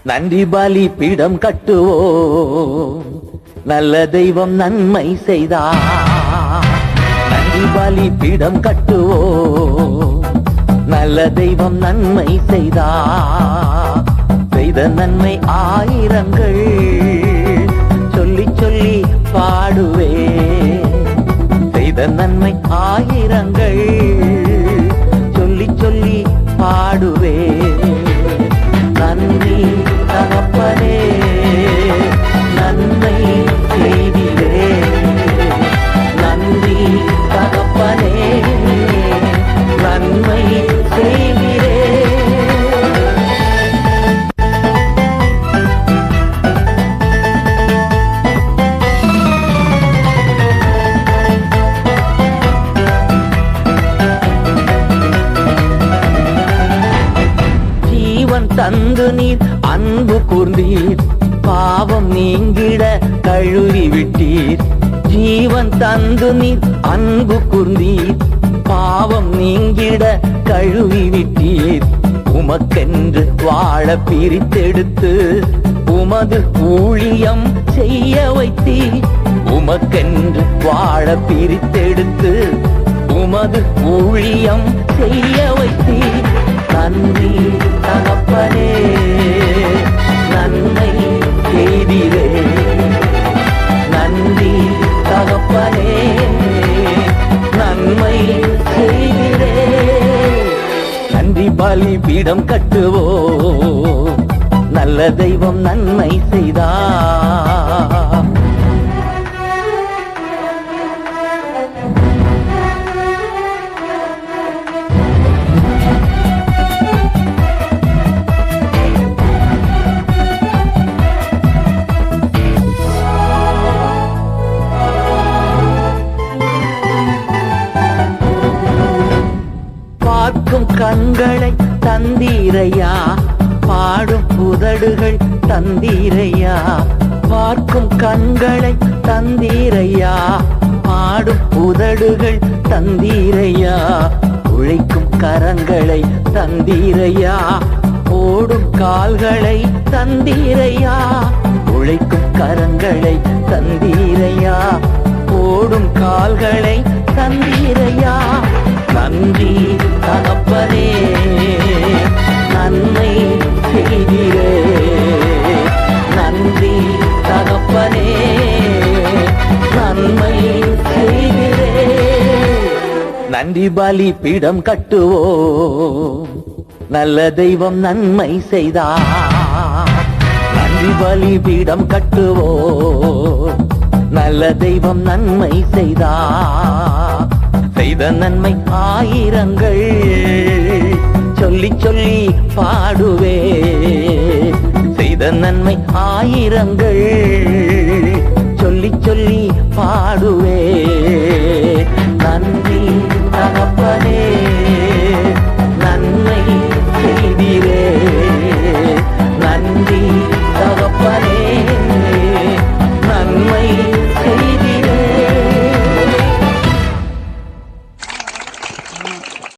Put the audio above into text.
நன்றி பலி பீடம் கட்டுவோம், நல்ல தெய்வம் நன்மை செய்தார். நன்றி பலி பீடம் கட்டுவோம், நல்ல தெய்வம் நன்மை செய்தார். செய்த நன்மை ஆயிரங்கள் சொல்லி சொல்லி பாடுவே. செய்த நன்மை ஆயிரங்கள் சொல்லி சொல்லி பாடுவே. நன்றி தகப்பனே, நன்மை செய்திலே. நன்றி தகப்பனே, நன்மை செய்திலே. தந்து நீர் அன்பு கூர்ந்தீர், பாவம் நீங்கிட கழுவி விட்டீர். ஜீவன் தந்து நீர் அன்பு கூர்ந்தீர், பாவம் நீங்கிட கழுவி விட்டீர். உமக்கென்று வாழ பிரித்தெடுத்து உமது ஊழியம் செய்ய வைத்தீர். உமக்கென்று வாழ பிரித்தெடுத்து உமது ஊழியம் செய்ய வைத்தீர். நன்றி தகப்பனே, நன்மை செய்திலே. நன்றி தகப்பனே, நன்மை செய்திலே. நன்றி பலி பீடம் கட்டுவோம், நல்ல தெய்வம் நன்மை செய்தார். பார்க்கும் கண்களை தந்தீரையா, பாடும் புதடுகள் தந்தீரையா. பார்க்கும் கண்களை தந்தீரையா, பாடும் புதடுகள் தந்தீரையா. உழைக்கும் கரங்களை தந்தீரையா, ஓடும் கால்களை தந்தீரையா. உழைக்கும் கரங்களை தந்தீரையா, ஓடும் கால்களை தந்தீரையா. நன்றி தகப்பனே, நன்மை செய்திரே. நன்றி தகப்பனே, நன்மை செய்திரே. நன்றி பலி பீடம் கட்டுவோம், நல்ல தெய்வம் நன்மை செய்தார். நன்றி பலி பீடம் கட்டுவோம், நல்ல தெய்வம் நன்மை செய்தார். செய்த நன்மை ஆயிரங்கள் சொல்லி சொல்லி பாடுவே. செய்த நன்மை ஆயிரங்கள் சொல்லி சொல்லி